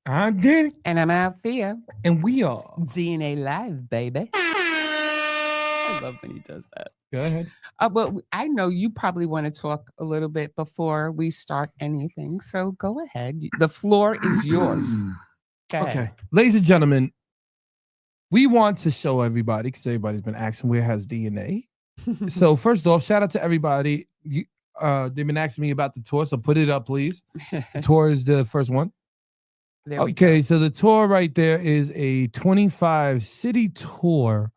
I'm Danny. And I'm Althea. And we are DNA Live, baby. I love when he does that. Go ahead. But I know you probably want to talk a little bit before we start anything. So go ahead. The floor is yours. Okay. Ladies and gentlemen, we want to show everybody, because everybody's been asking where has DNA. So first off, shout out to everybody. They've been asking me about the tour, so put it up, please. The tour is the first one. Okay, so the tour right there is a 25 city tour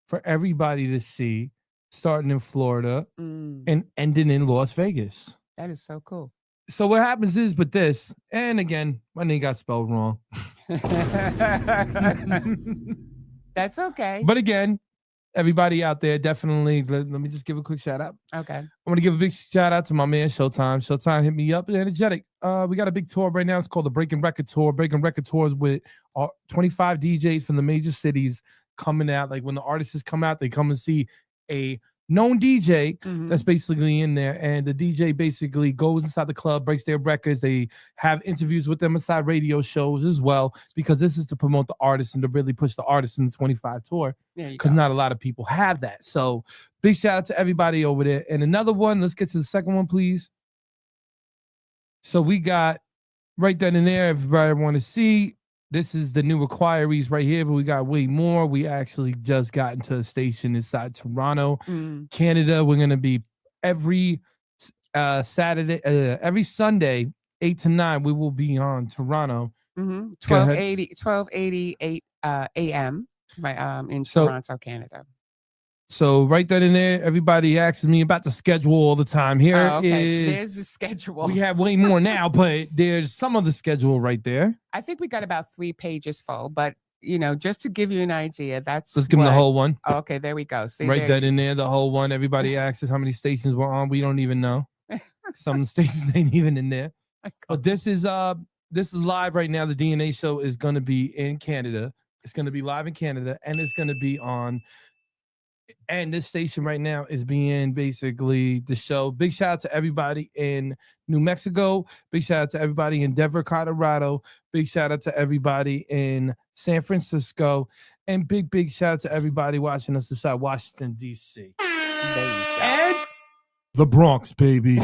for everybody to see, starting in Florida and ending in Las Vegas. That is so cool. So what happens is with this, and again, my name got spelled wrong. That's okay. But again, everybody out there, definitely, let me just give a quick shout out. Okay. I want to give a big shout out to my man, Showtime. Showtime hit me up. Energetic. We got a big tour right now. It's called the Breaking Record Tour. Breaking Record Tours with 25 DJs from the major cities coming out. Like when the artists come out, they come and see a known DJ that's basically in there. And the DJ basically goes inside the club, breaks their records. They have interviews with them inside radio shows as well, because this is to promote the artists and to really push the artists in the 25 tour. Because not a lot of people have that. So big shout out to everybody over there. And another one, let's get to the second one, please. So we got right then and there, if everybody want to see, this is the new inquiries right here, but we got way more. We actually just got into a station inside Toronto, Canada. We're going to be every Saturday, every Sunday, 8 to 9, we will be on Toronto. 12:88 a.m. Right, in Toronto, Canada. So right then and there, everybody asks me about the schedule all the time. There's the schedule. We have way more now, but there's some of the schedule right there. I think we got about 3 pages full, but just to give you an idea, let's give them the whole one. Oh, okay, there we go. See, right then and there, the whole one. Everybody asks us how many stations we're on. We don't even know. Some stations ain't even in there. But this is live right now. The DNA show is going to be in Canada. It's going to be live in Canada, and it's going to be on. And this station right now is being basically the show. Big shout out to everybody in New Mexico. Big shout out to everybody in Denver, Colorado. Big shout out to everybody in San Francisco. And big shout out to everybody watching us inside Washington, D.C. And the Bronx, baby.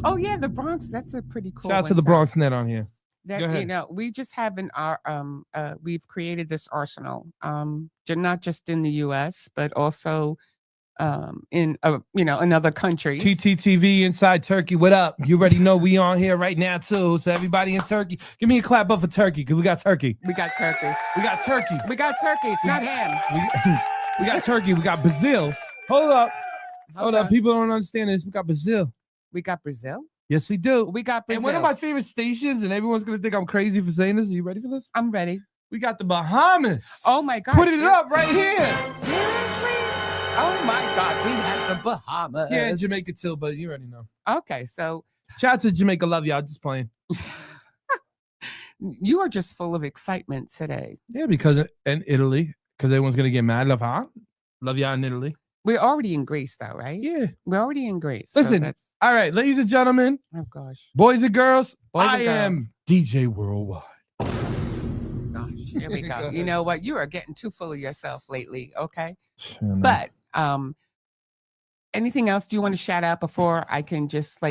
Oh, yeah, the Bronx. That's a pretty cool shout out to the Bronx Net on here. That we just have we've created this arsenal, not just in the U.S. but also in another countries. TTTV inside Turkey. What up? You already know we on here right now too. So everybody in Turkey, give me a clap up for Turkey, because we got Turkey. We got Turkey. We got Turkey. We got Turkey. It's not ham. We got Turkey. We got Brazil. Hold up. People don't understand this. We got Brazil. We got Brazil. Yes, we do. We got Brazil. And one of my favorite stations, and everyone's going to think I'm crazy for saying this. Are you ready for this? I'm ready. We got the Bahamas. Oh, my God. Put it up right here. Seriously? Oh, my God. We have the Bahamas. Yeah, and Jamaica too, but you already know. Okay, so. Shout out to Jamaica. Love y'all. Just playing. You are just full of excitement today. Yeah, because in Italy, because everyone's going to get mad. Love y'all in Italy. We're already in Greece, though, right? Yeah. We're already in Greece. Listen, all right, ladies and gentlemen. Oh, gosh. Boys and girls, I am DJ Worldwide. Gosh, here we go. You know what? You are getting too full of yourself lately, okay? Sure, but anything else do you want to shout out before I can just,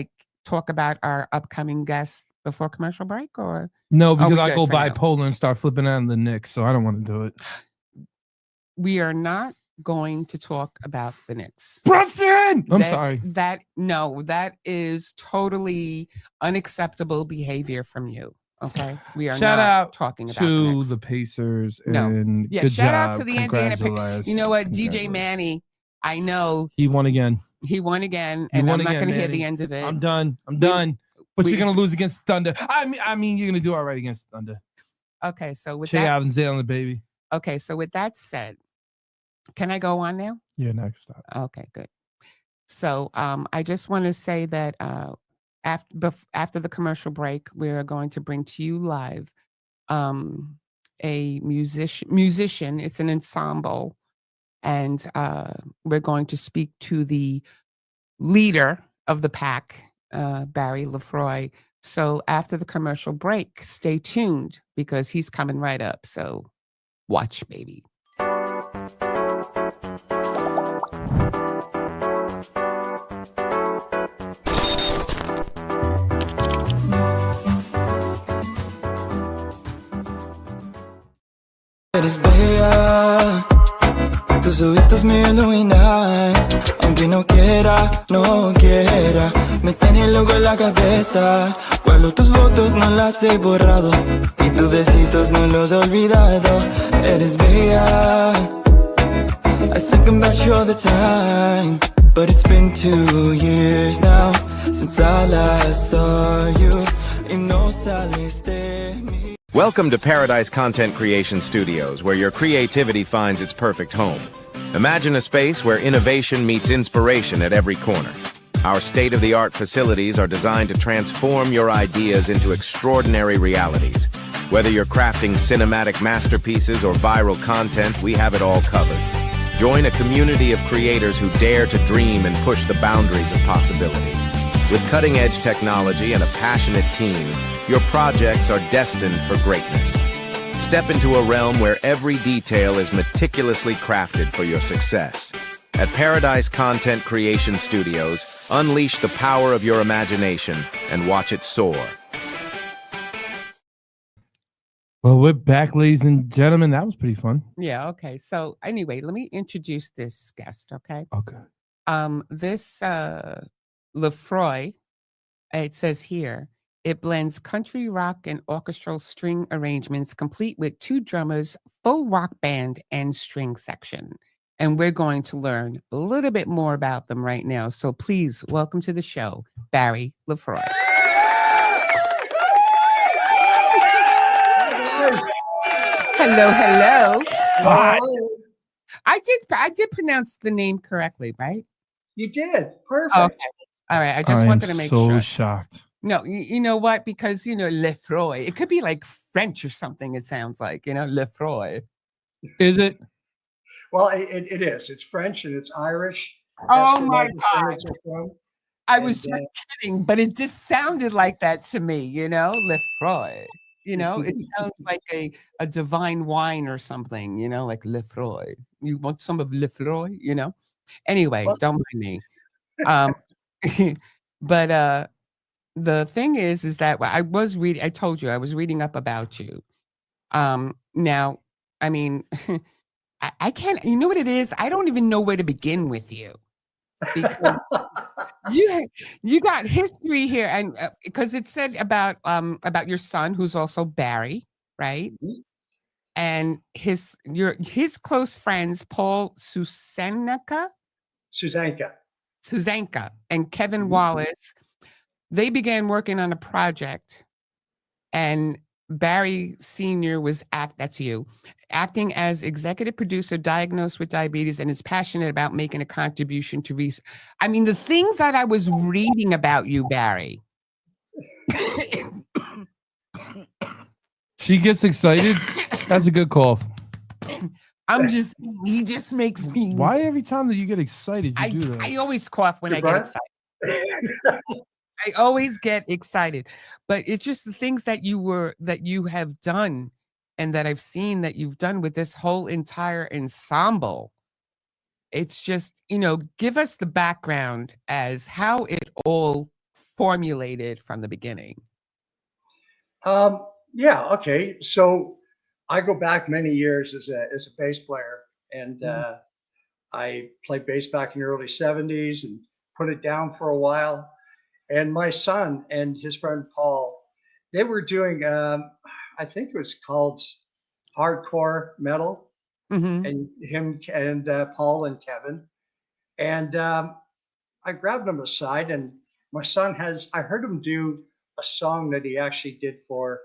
talk about our upcoming guests before commercial break? Or no, because I go bipolar and start flipping out on the Knicks, so I don't want to do it. We are not going to talk about the Knicks. Brunson! I'm sorry. That is totally unacceptable behavior from you. Okay, we are shout not out talking about to the Pacers. And good shout job. out to the Indiana Pacers. You know what, DJ Manny? I know he won again. And I'm not going to hear the end of it. I'm done. But you're going to lose against Thunder. I mean, you're going to do all right against Thunder. Okay, so with Shea Alvin's on the baby. Okay, so with that said, can I go on now? Yeah, next stop. Okay, good. So I just want to say that after the commercial break, we're going to bring to you live a musician. It's an ensemble, and we're going to speak to the leader of the pack, Barry Lefroy, So after the commercial break, stay tuned because he's coming right up. So watch, baby. Eres bella, tus ojitos me iluminan, aunque no quiera, me tiene loco en la cabeza. Guardo tus fotos, no las he borrado, y tus besitos no los he olvidado. Eres bella, I think about you all the time, but it's been 2 years now since I last saw you, y no saliste de mí. Welcome to Paradise Content Creation Studios, where your creativity finds its perfect home. Imagine a space where innovation meets inspiration at every corner. Our state-of-the-art facilities are designed to transform your ideas into extraordinary realities. Whether you're crafting cinematic masterpieces or viral content, we have it all covered. Join a community of creators who dare to dream and push the boundaries of possibility. With cutting-edge technology and a passionate team, your projects are destined for greatness. Step into a realm where every detail is meticulously crafted for your success. At Paradise Content Creation Studios, unleash the power of your imagination and watch it soar. Well, we're back, ladies and gentlemen. That was pretty fun. Yeah. Okay. So anyway, let me introduce this guest. Okay. Okay. This Lefroy, it says here, it blends country rock and orchestral string arrangements, complete with 2 drummers, full rock band, and string section. And we're going to learn a little bit more about them right now. So please welcome to the show, Barry Lefroy. Hello, hello. Hello. I did pronounce the name correctly, right? You did. Perfect. Okay. All right. I just wanted to make so sure. Shocked. No, you know what? Because, Lefroy, it could be like French or something, it sounds like, Lefroy. Is it? Well, it is. It's French and it's Irish. Oh That's where my my God. descendants are from. I was And, just kidding, but it just sounded like that to me, Lefroy. It sounds like a divine wine or something, like Lefroy. You want some of Lefroy, Anyway, Well- don't mind me. But the thing is that I told you I was reading up about you. Now, I mean, I can't, you know what it is? I don't even know where to begin with you because you got history here, and because it said about your son, who's also Barry, right? Mhm. And his close friends, Paul Susanka, and Kevin Mhm. Wallace, they began working on a project, and Barry Sr. was acting as executive producer, diagnosed with diabetes, and is passionate about making a contribution to research. I mean, the things that I was reading about you, Barry. She gets excited. That's a good call. He just makes me. Why every time that you get excited, you do that? I always cough when I get Goodbye. excited. I always get excited, but it's just the things that you have done and that I've seen that you've done with this whole entire ensemble. It's just, give us the background as how it all formulated from the beginning. Yeah. Okay. So I go back many years as a bass player, and Mhm. I played bass back in the early '70s and put it down for a while. And my son and his friend Paul, they were doing, I think it was called hardcore metal, Mhm. and him and Paul and Kevin. And I grabbed him aside, and my son I heard him do a song that he actually did for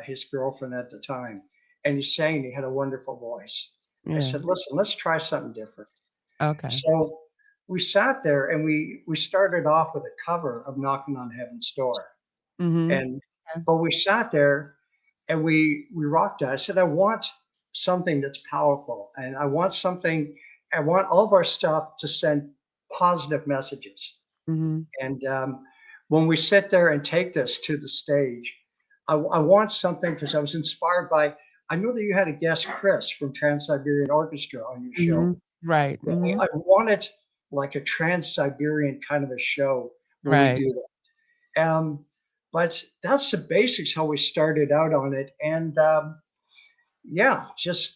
his girlfriend at the time. And he sang, he had a wonderful voice. I Yeah. said, listen, let's try something different. Okay. So we sat there and we started off with a cover of Knocking on Heaven's Door. Mhm. And Yeah. but we sat there and we rocked it. I said, I want something that's powerful, and I want all of our stuff to send positive messages. Mhm. And when we sit there and take this to the stage, I want something because I was inspired by. I know that you had a guest, Chris from Trans Siberian Orchestra, on your show. Right. I wanted like a Trans Siberian kind of a show where we Right. do that. But that's the basics how we started out on it, and yeah, just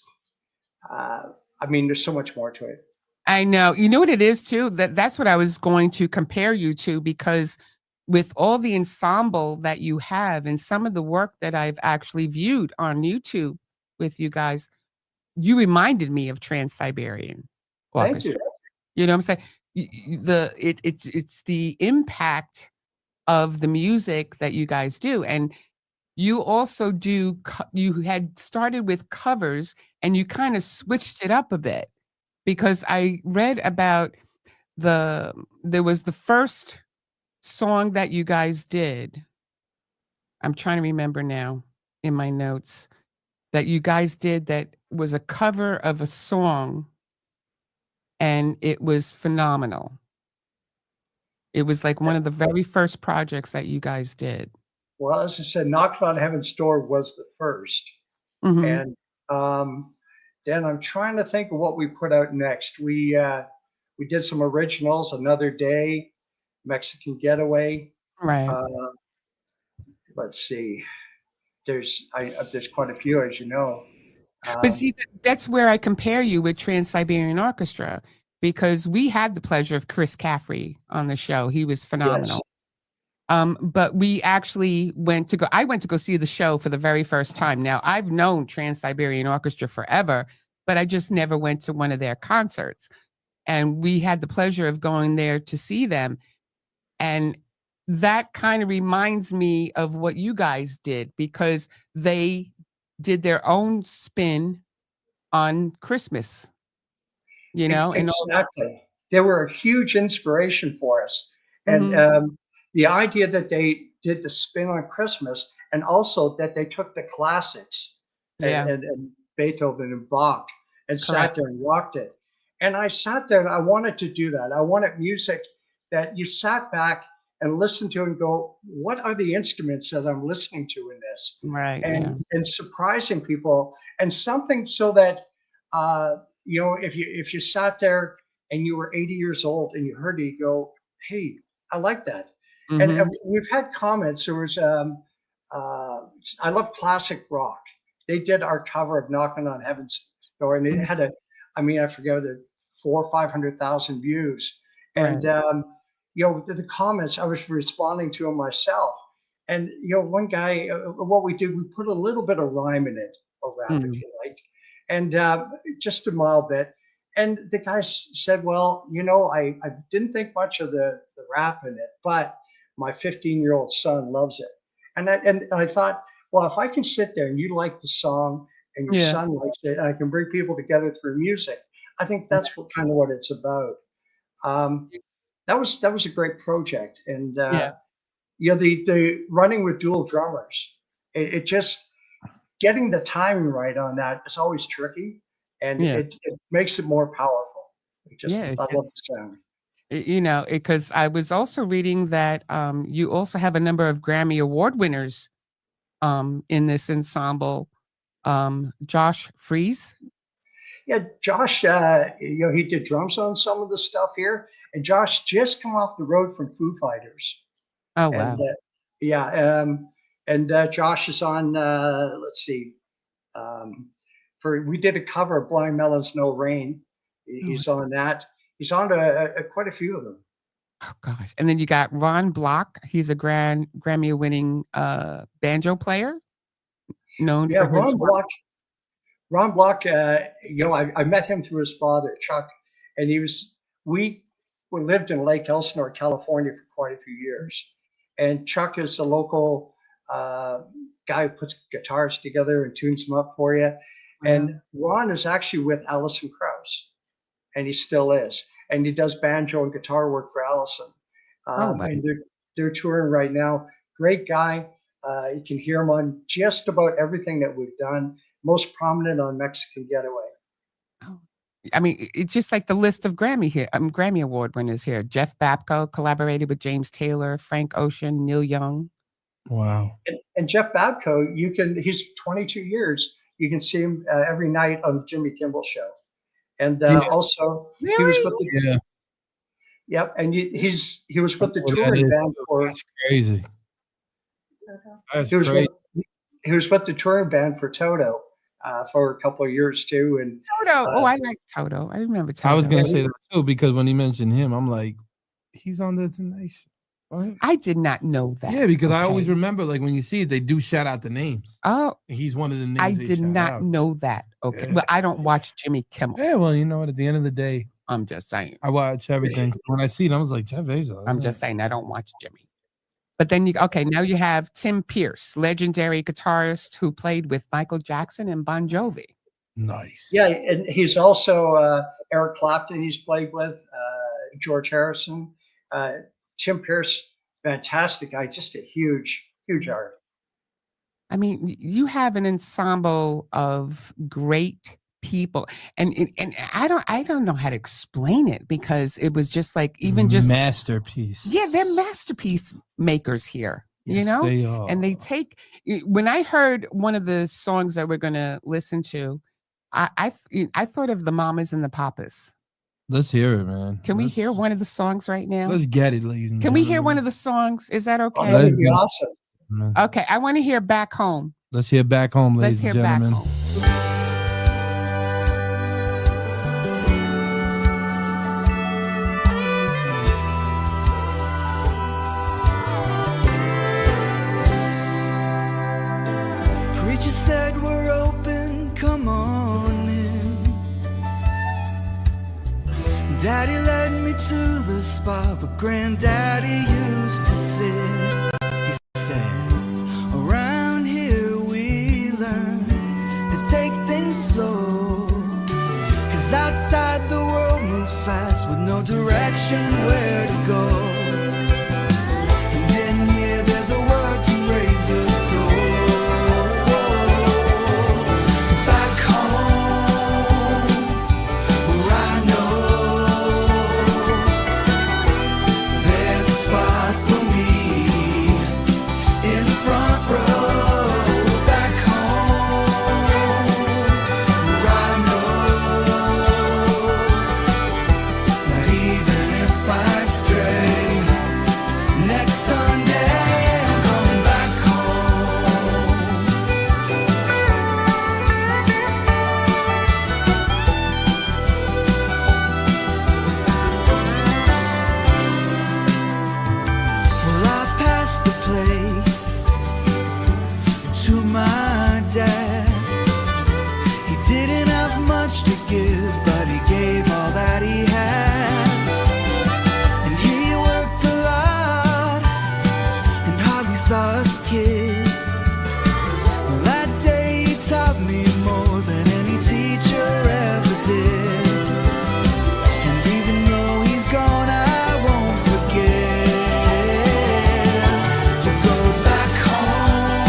uh, I mean, there's so much more to it. I know. You know what it is too? That's what I was going to compare you to, because with all the ensemble that you have and some of the work that I've actually viewed on YouTube with you guys, you reminded me of Trans-Siberian Thank you. Orchestra. You know what I'm saying? It's the impact of the music that you guys do, and you also you had started with covers and you kind of switched it up a bit, because I read about there was the first song that you guys did. I'm trying to remember now in my notes that you guys did that was a cover of a song, and it was phenomenal. It was like one of the very first projects that you guys did. Well, as I said, Knocking on Heaven's Door was the first. Mhm. And then I'm trying to think of what we put out next. We did some originals, Another Day, Mexican Getaway. Right. Uh, let's see. There's quite a few, as you know. But see, that's where I compare you with Trans-Siberian Orchestra, because we had the pleasure of Chris Caffrey on the show. He was Yes. phenomenal. But we actually I went to go see the show for the very first time. Now, I've known Trans-Siberian Orchestra forever, but I just never went to one of their concerts. And we had the pleasure of going there to see them. And that kind of reminds me of what you guys did, because they did their own spin on Christmas, and all. Exactly. They were a huge inspiration for us. And Mhm. the idea that they did the spin on Christmas, and also that they took the classics Yeah, and Beethoven and Bach and sat correct. there and rocked it. And I sat there and I wanted to do that. I wanted music that you sat back and listened to and go, what are the instruments that I'm listening to in this? Right, yeah. And surprising people, and something so that uh, if you sat there and you were 80 years old and you heard it, you go, hey, I like that. And Mhm. we've had comments. There was uh, I love classic rock. They did our cover of Knocking on Heaven's Door, and it Mhm. had I mean, I forget the 400,000 or 500,000 views. And Right. the comments, I was responding to them myself. And one guy, what we did, we put a little bit of rhyme in it, or rap, if Mm. you like, and just a mild bit. And the guy said, "Well, I didn't think much of the rap in it, but my 15-year-old son loves it." And I thought, well, if I can sit there and you like the song and your Yeah. son likes it, and I can bring people together through music, I think that's what it's about. Um, that was a great project, and Yeah. the running with dual drummers, it just getting the timing right on that is always tricky, and Yeah. it makes it more powerful. Yeah. I love the sound. Because I was also reading that you also have a number of Grammy Award winners in this ensemble. Josh Freese. Yeah, Josh, he did drums on some of the stuff here, and Josh just come off the road from Foo Fighters, Oh, and wow. yeah, and Josh is on. Let's see, um, we did a cover of Blind Melon's "No Rain." Oh, He's on that. He's on quite a few of them. oh gosh. And then you got Ron Block. He's a Grammy winning banjo player known Yeah, for his work. Ron Block. I met him through his father, Chuck, and we lived in Lake Elsinore, California, for quite a few years. And Chuck is the local guy who puts guitars together and tunes them up for you. And Wow. Ron is actually with Alison Krauss, and he still is. And he does banjo and guitar work for Allison. Oh, wow. And they're touring right now. Great guy. You can hear him on just about everything that we've done. Most prominent on Mexican Getaway. Oh. I mean, it's just like the list of Grammy Award winners here. Jeff Babco collaborated with James Taylor, Frank Ocean, Neil Young. Wow. And Jeff Babco, he's 22 years. You can see him every night on the Jimmy Kimmel Show. And Yeah. also, he was Really? with the, Yeah. yep, and he was with the Oh, that touring is- band for That's crazy. That's he was crazy. he was with the touring band for Toto for a couple of years too. And Toto. I like Toto. I remember Toto. I was gonna Yeah, say that too because when he mentioned him, I'm like, he's on the Tonight Show. Right? I did not know that. Yeah, because I always Okay. remember like when you see it, they do shout out the names. Oh, And he's one of the names. I they did shout not out. know that. Okay. Yeah. Well, I don't watch Jimmy Kimmel. Yeah, well, you know what? At the end of the day, I'm just saying. I watch everything. So when I see it, I was like, Jeff Bezos. I'm just saying I don't watch Jimmy. But then now you have Tim Pierce, legendary guitarist who played with Michael Jackson and Bon Jovi. Nice. yeah, and he's also Eric Clapton. He's played with George Harrison, Tim Pierce, fantastic guy, just a huge art. I mean, you have an ensemble of great people, and I don't know how to explain it because it was just like even just masterpiece. yeah, they're masterpiece makers here, you Yes, know, they are. and they take. When I heard one of the songs that we're gonna listen to, I thought of the Mamas and the Papas. Let's hear it, man. Can we hear one of the songs right now? Let's get it, ladies and Can we hear one gentlemen. of the songs? Is that Oh, okay? that Let's would be go. awesome. Man. Okay, I want to hear Back Home. Let's hear Back Home, Let's ladies hear and Back gentlemen. Home. Preacher said we're open, come on in. Daddy led me to the spot where Granddaddy used to sit. He said, around here we learn to take things slow. 'Cause outside the world moves fast with no direction where to go. And in here there's a word to raise a soul. Back home, where I know there's a spot for me in the front row. Back home, where I know that even if I stray, next Sunday I'm coming back home. Well, I passed the plate to my dad. He didn't have much to give, but he gave all that he had. And he worked a lot and hardly saw us kids. Well, that day he taught me more than any teacher ever did. And even though he's gone, I won't forget to go back home,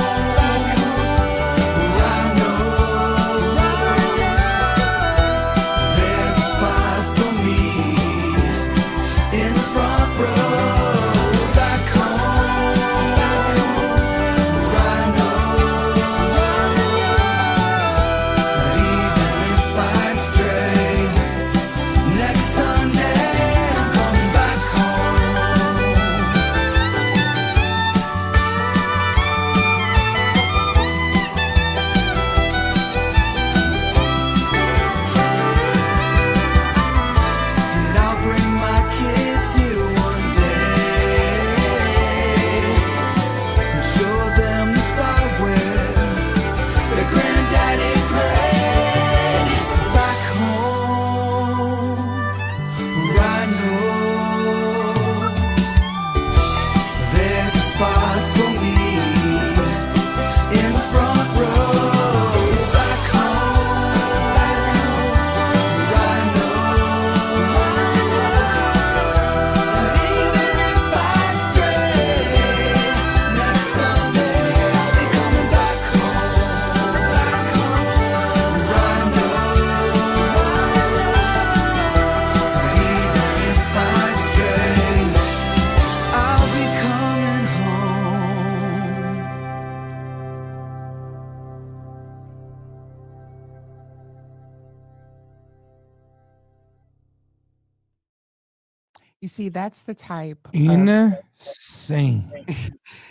You see, that's the type of Insane.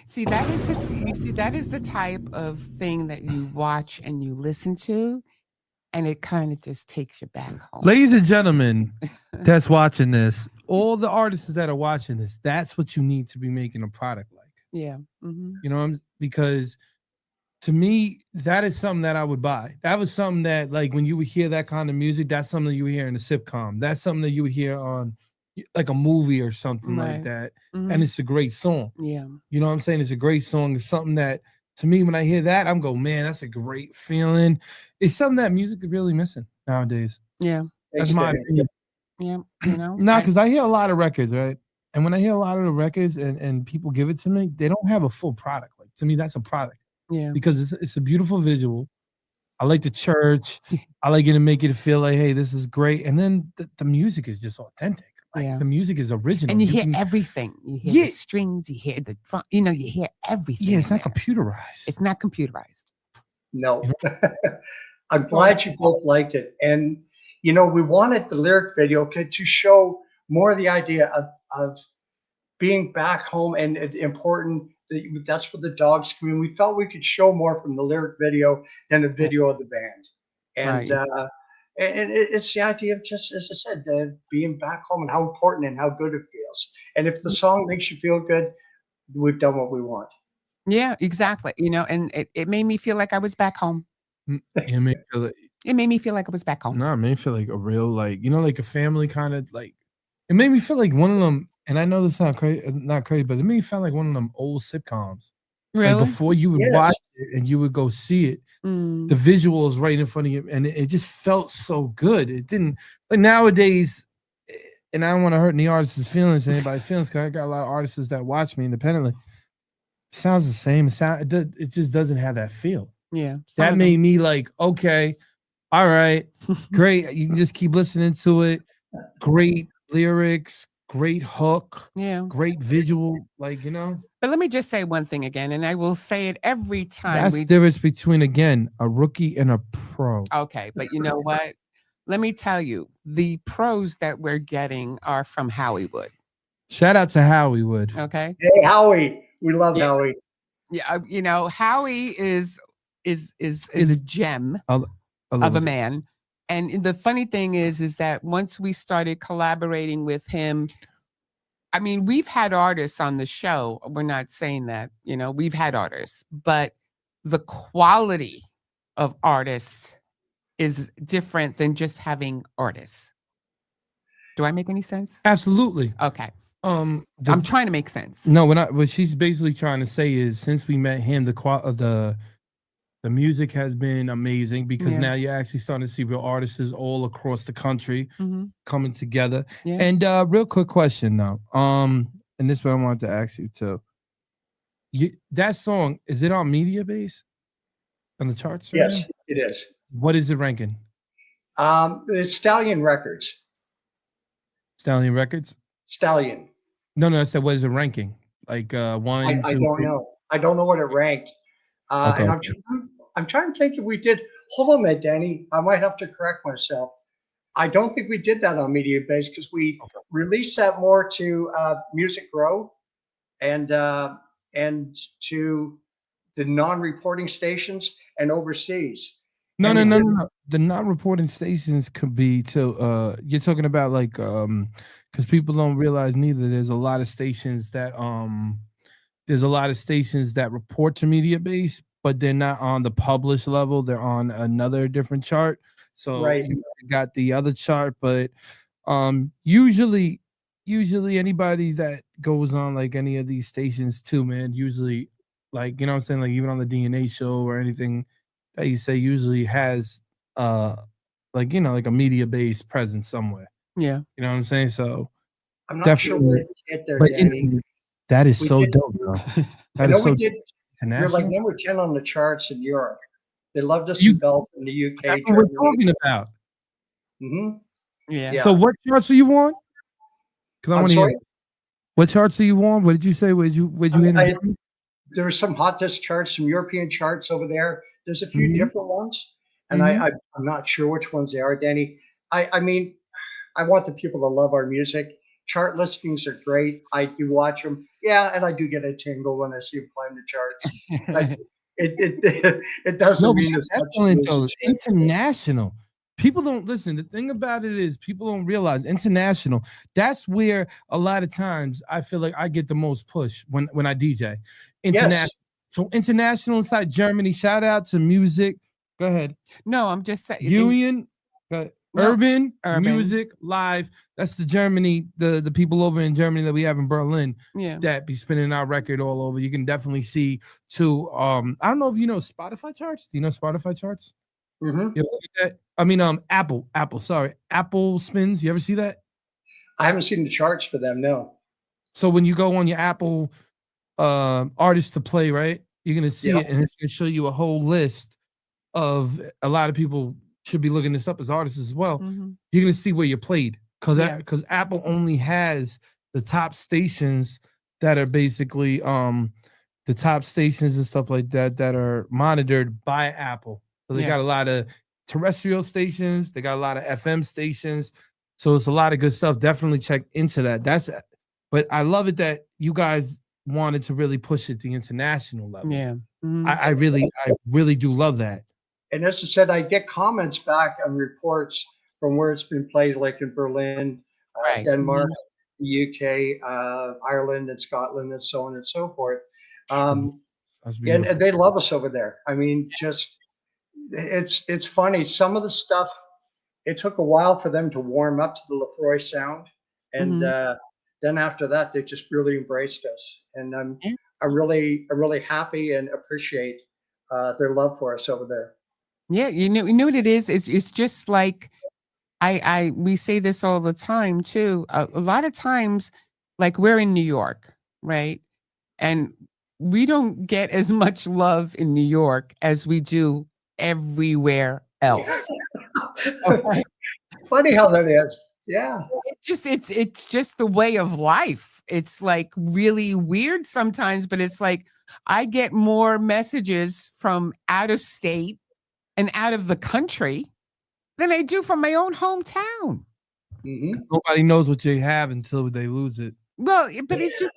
see, that is you see, that is the type of thing that you watch and you listen to, and it kind of just takes you back home. Ladies and gentlemen, that's watching this. All the artists that are watching this, that's what you need to be making a product like. Yeah. You know, because to me, that is something that I would buy. That was something that, like, when you would hear that kind of music, that's something that you would hear in a sitcom. That's something that you would hear on like a movie or something like Right. that. And it's a great song. Yeah. You know what I'm saying? It's a great song. It's something that, to me, when I hear that, I'm going, man, that's a great feeling. It's something that music is really missing nowadays. Yeah. That's my opinion. Yeah. You know? No, because I hear a lot of records, right? And when I hear a lot of the records and people give it to me, they don't have a full product. Like, to me, that's a product. Yeah. Because it's a beautiful visual. I like the church. I like it to make it feel like, hey, this is great. And then the music is just authentic. Like, the music is original. And you hear everything. You hear the strings, you hear the drum, you know, you hear everything. Yeah, it's not computerized. It's not computerized. No. I'm glad you both liked it. And, you know, we wanted the lyric video to show more of the idea of being back home and important. That's what the dogs scream. We felt we could show more from the lyric video than the video of the band. And, and it's the idea of just, as I said, being back home and how important and how good it feels. And if the song makes you feel good, we've done what we want. Yeah, exactly. You know, and it made me feel like I was back home. It made me feel like I was back home. No, it made me feel like a real, like, you know, like a family kind of, like, it made me feel like one of them, and I know this sounds not crazy, but it made me feel like one of them old sitcoms. Really? Like, before you would watch it and you would go see it, the visuals right in front of you, and it just felt so good. It didn't, like, nowadays, and I don't want to hurt any artists' feelings, anybody's feelings, because I got a lot of artists that watch me independently. It sounds the same. It just doesn't have that feel. Yeah. That made me like, okay, all right, great. You can just keep listening to it. Great lyrics, great hook, great visual, like, you know. But let me just say one thing again, and I will say it every time. That's the difference between, again, a rookie and a pro. Okay, but you know what? Let me tell you, the pros that we're getting are from Hollywood. Shout out to Hollywood. Okay. Hey, Howie. We love Howie. Yeah, you know, Howie is a gem of a man. And the funny thing is that once we started collaborating with him, I mean, we've had artists on the show. We're not saying that, you know, we've had artists, but the quality of artists is different than just having artists. Do I make any sense? Absolutely. Okay. I'm trying to make sense. No, what she's basically trying to say is, since we met him, the music has been amazing, because now you're actually starting to see real artists all across the country coming together. Yeah. And real quick question now, and this is what I wanted to ask you too. That song, is it on Media Base on the charts? Right Yes, now? it is. What is it ranking? It's Stallion Records. Stallion Records? Stallion. No, I said, what is it ranking? Like one, I two, don't three? know. I don't know what it ranked. Okay. And I'm trying to think if we did. Hold on a minute, Danny. I might have to correct myself. I don't think we did that on Media Base, because we released that more to Music Grow and to the non-reporting stations and overseas. No. The non-reporting stations could be to you're talking about, like, because people don't realize neither. There's a lot of stations that report to Media Base, but they're not on the published level. They're on another different chart. So you got the other chart, but usually anybody that goes on, like, any of these stations too, man, usually, like, you know what I'm saying, like, even on the DNA show or anything that you say, usually has like, you know, like a Media Base presence somewhere. Yeah. You know what I'm saying? So I'm not sure where to get there, Danny. That is so dope, bro. I know we did. We're like number 10 on the charts in Europe. They loved us in Belgium, the UK. That's what we're talking about. Yeah. So what charts are you on? Because I want to hear. sorry? What charts are you on? What did you say? Where'd you hit? There were some hot disc charts, some European charts over there. There's a few different ones, and I'm not sure which ones they are, Danny. I mean, I want the people to love our music. chart listings are great. I do watch them. Yeah, and I do get a tingle when I see them climb the charts. But it doesn't No, but mean as that's much as excellent music. though. International. People don't listen. The thing about it is people don't realize international. That's where a lot of times I feel like I get the most push when I DJ. International. Yes. So international inside Germany. Shout out to music. Go ahead. No, I'm just saying. Union. Go ahead. No, Urban Urban. Music Live. That's the Germany, the people over in Germany that we have in Berlin Yeah. that be spinning our record all over. You can definitely see too. I don't know if you know Spotify charts. Do you know Spotify charts? Mm-hmm. You ever look at that? I mean, Apple. Sorry, Apple spins. You ever see that? I haven't seen the charts for them. No. So when you go on your Apple artists to play, right? You're gonna see Yep. it, and it's gonna show you a whole list of a lot of people should be looking this up as artists as well. Mhm. You're gonna see where you played Yeah. because Apple only has the top stations that are basically the top stations and stuff like that that are monitored by Apple. So they Yeah. got a lot of terrestrial stations, they got a lot of FM stations. So it's a lot of good stuff. Definitely check into that. But I love it that you guys wanted to really push it the international level. Yeah. Mhm. I really do love that. And as I said, I get comments back on reports from where it's been played, like in Berlin, Right. Denmark, the UK, Ireland, and Scotland, and so on and so forth. That's And beautiful. they love us over there. I mean, just it's funny. Some of the stuff, it took a while for them to warm up to the Lefroy sound, and then after that, they just really embraced us. And I'm really happy and appreciate their love for us over there. Yeah, you know what it is? It's just like we say this all the time too. A lot of times, like we're in New York, right? And we don't get as much love in New York as we do everywhere else. Okay. Funny how that is. Yeah. It's just the way of life. It's like really weird sometimes, but it's like I get more messages from out of state and out of the country than I do from my own hometown. Mm-hmm. Nobody knows what you have until they lose it. Well, but it's just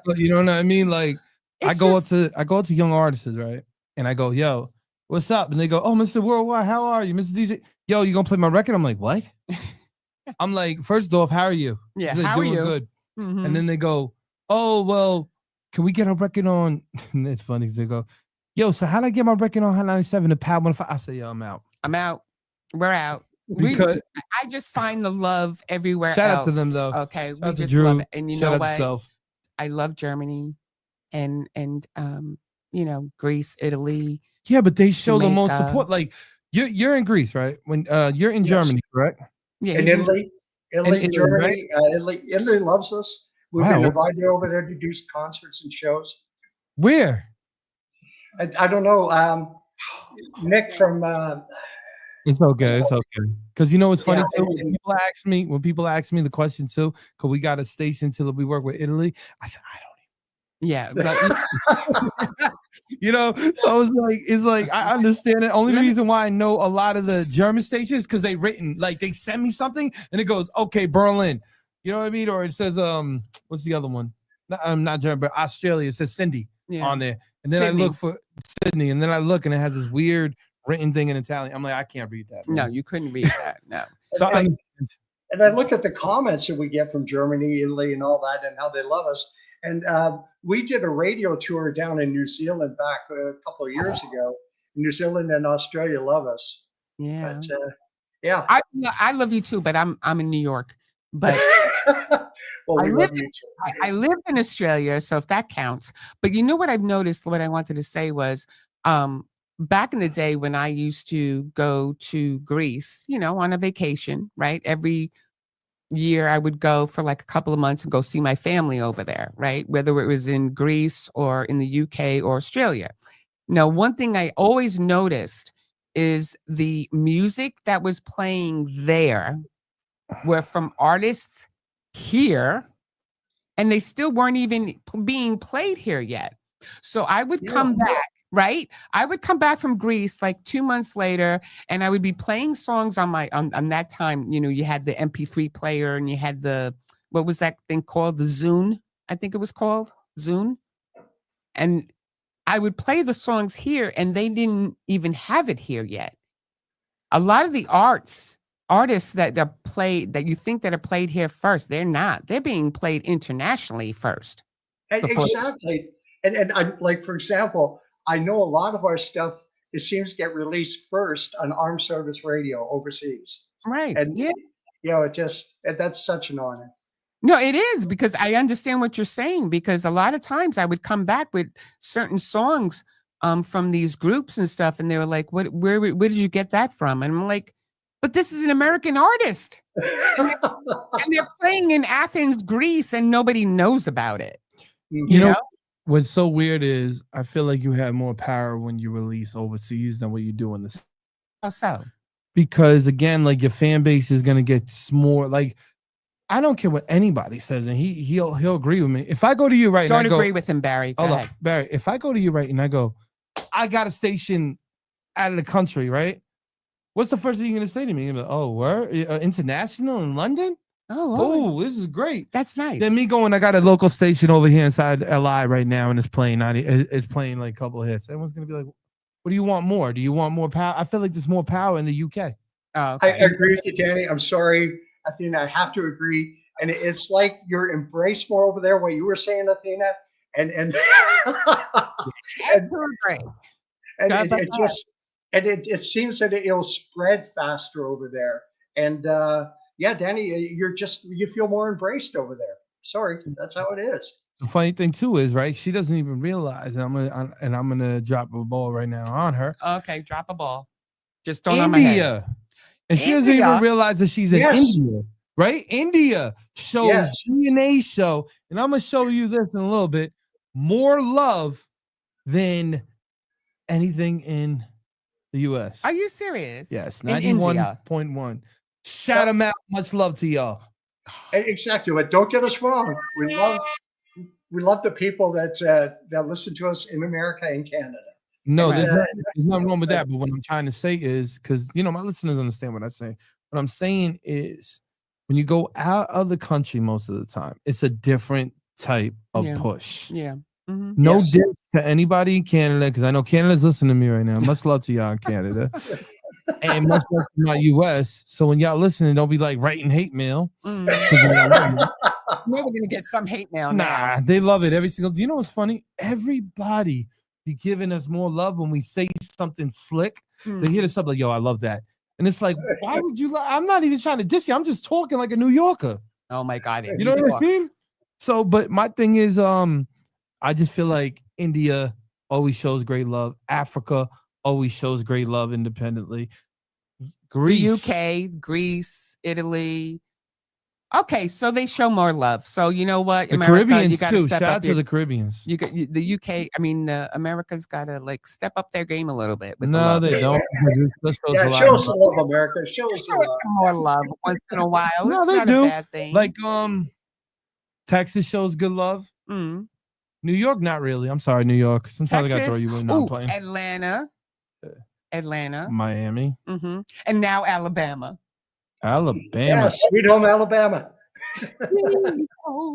But you know what I mean? Like I It's go just- up to young artists, right? And I go, yo, what's up? And they go, oh, Mr. Worldwide, how are you? Mr. DJ, yo, you gonna play my record? I'm like, what? I'm like, first off, how are you? Yeah, He's like, how are doing you? good. Mhm. And then they go, oh, well, can we get a record on? And it's funny because they go, yo, so how do I get my record on Hot 97 to Pad 105? I say, yo, I'm out. I'm out. We're out. Because I just find the love everywhere shout else. out to them though. Okay, Shout we out to just Drew. love it. And you Shout know out to what? Self. I love Germany and you know, Greece, Italy. Yeah, but they show the most Jamaica. support. Like you're in Greece, right? When you're in Yes. Germany, correct? Yeah, In he's in- Italy, Italy, Germany, Italy loves us. We've Wow. been invited over there to do concerts and shows. Where? I don't know. Nick from It's okay. It's okay. Because you know what's funny Yeah, too? When people ask me the question too, because we got a station till we work with Italy. I said, I yeah, but don't. You know, so it's like I understand it. Only Let me- reason why I know a lot of the German stations because they send me something and it goes, okay, Berlin. You know what I mean? Or it says what's the other one? Not German, but Australia. It says Cindy yeah. on there. And then Sydney. I look for Sydney, and then I look and it has this weird written thing in Italian. I'm like, I can't read that. No, man. you couldn't read that. No. So I and I look at the comments that we get from Germany, Italy, and all that, and how they love us. And we did a radio tour down in New Zealand back a couple of years ago. New Zealand and Australia love us. Yeah. But yeah. I love you too, but I'm in New York. But Well, we I love lived you too. I lived in Australia, so if that counts. But you know what I've noticed, what I wanted to say was back in the day when I used to go to Greece, you know, on a vacation, right? Every year I would go for like a couple of months and go see my family over there, right? Whether it was in Greece or in the UK or Australia. Now, one thing I always noticed is the music that was playing there were from artists here, and they still weren't even being played here yet. So I would come back, right? I would come back from Greece like 2 months later, and I would be playing songs on my on that time. You know, you had the MP3 player and you had the what was that thing called? The Zune, I think it was called Zune. And I would play the songs here, and they didn't even have it here yet. A lot of the artists that are played, that you think that are played here first, they're not. They're being played internationally first. Exactly. And I, like, for example, I know a lot of our stuff, it seems to get released first on armed service radio overseas. Right. And, Yeah. That's such an honor. No, it is, because I understand what you're saying, because a lot of times I would come back with certain songs from these groups and stuff, and they were like, where did you get that from? And I'm like, but this is an American artist. And they're playing in Athens, Greece, and nobody knows about it. You know, what's so weird is I feel like you have more power when you release overseas than what you do in the. How so? Because again, like, your fan base is gonna get more like. I don't care what anybody says, and he'll agree with me. If I go to you right now, don't agree with him, Barry. Go ahead. Barry. If I go to you right and I go, I got a station out of the country, right? What's the first thing you're gonna say to me? You're like, oh, where? International in London? Oh, this is great. That's nice. Then me going, I got a local station over here inside LI right now, and it's playing like a couple of hits. Everyone's gonna be like, what do you want more? Do you want more power? I feel like there's more power in the UK. Oh, okay. I agree with you, Danny. I'm sorry, Athena. I have to agree. And it's like you're embraced more over there, what you were saying, Athena. And it seems that it'll spread faster over there. And yeah, Danny, you feel more embraced over there. Sorry, that's how it is. The funny thing too is, right, she doesn't even realize, and I'm gonna drop a ball right now on her. Okay, drop a ball. Just don't on my head. India. And she doesn't even realize that she's in India, right? India shows DNA show, and I'm gonna show you this in a little bit. More love than anything in the US. Are you serious? Yes, 91.1. Shout them out. Much love to y'all. Exactly, but don't get us wrong. We love the people that listen to us in America and Canada. No, there's nothing wrong with that. But what I'm trying to say is, because my listeners understand what I say. What I'm saying is, when you go out of the country, most of the time, it's a different type of push. Yeah. Mm-hmm. No diss to anybody in Canada, because I know Canada's listening to me right now. Much love to y'all in Canada. And much love to my US. So when y'all listening, don't be like writing hate mail. We're gonna get some hate mail now. Nah, they love it every single. Do you know what's funny? Everybody be giving us more love when we say something slick. They hit us up like, yo, I love that. And it's like, why would you I'm not even trying to diss you. I'm just talking like a New Yorker. Oh my God. You know what I mean? So, but my thing is, I just feel like India always shows great love. Africa always shows great love independently. Greece. The UK, Greece, Italy. Okay, so they show more love. So you know what, The America, Caribbeans you gotta too. step Shout up out to the Caribbeans. You got the UK. I mean, America's got to like step up their game a little bit. With No, the they don't. Show us some love, America. Show us some love. more love once in a while. No, it's they not do. a bad thing. Like Texas shows good love. New York, not really. I'm sorry, New York. Sometimes I gotta throw you in. I'm playing. Atlanta, Miami, and now Alabama. Alabama. Sweet home Alabama.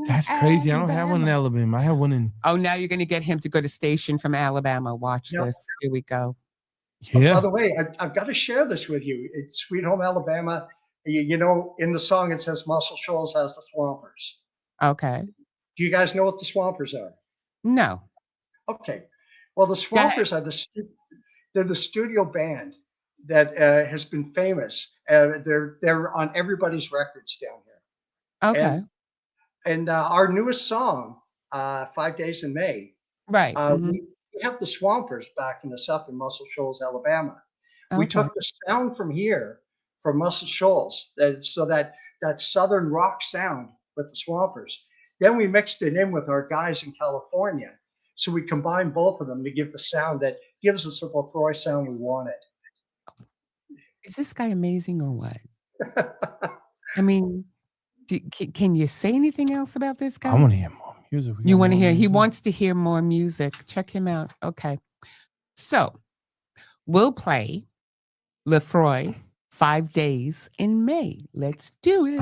That's crazy. I don't have one in Alabama. I have one in. Oh, now you're gonna get him to go to station from Alabama. Watch this. Here we go. Yeah. By the way, I've got to share this with you. It's Sweet Home Alabama. You know, in the song it says Muscle Shoals has the Swampers. Okay. Do you guys know what the Swampers are? No. Okay. Well, the Swampers are they're the studio band that has been famous. They're on everybody's records down here. Okay. And our newest song, 5 Days in May. Right. We have the Swampers backing us up in Muscle Shoals, Alabama. Okay. We took the sound from here, from Muscle Shoals, so that southern rock sound with the Swampers. Then we mixed it in with our guys in California. So we combined both of them to give the sound that gives us the Lefroy sound we wanted. Is this guy amazing or what? I mean, can you say anything else about this guy? I want to hear more music. You want to hear? He wants to hear more music. Check him out. Okay. So we'll play Lefroy 5 Days in May. Let's do it.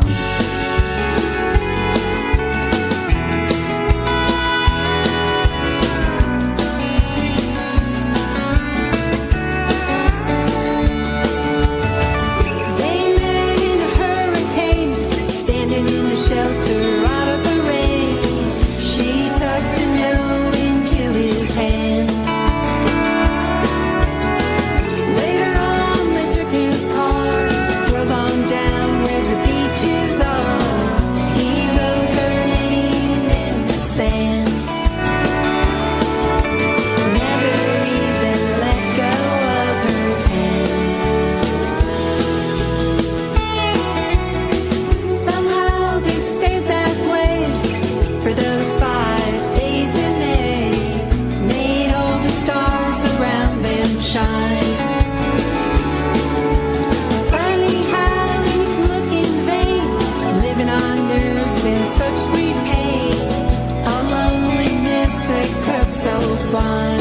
so fine.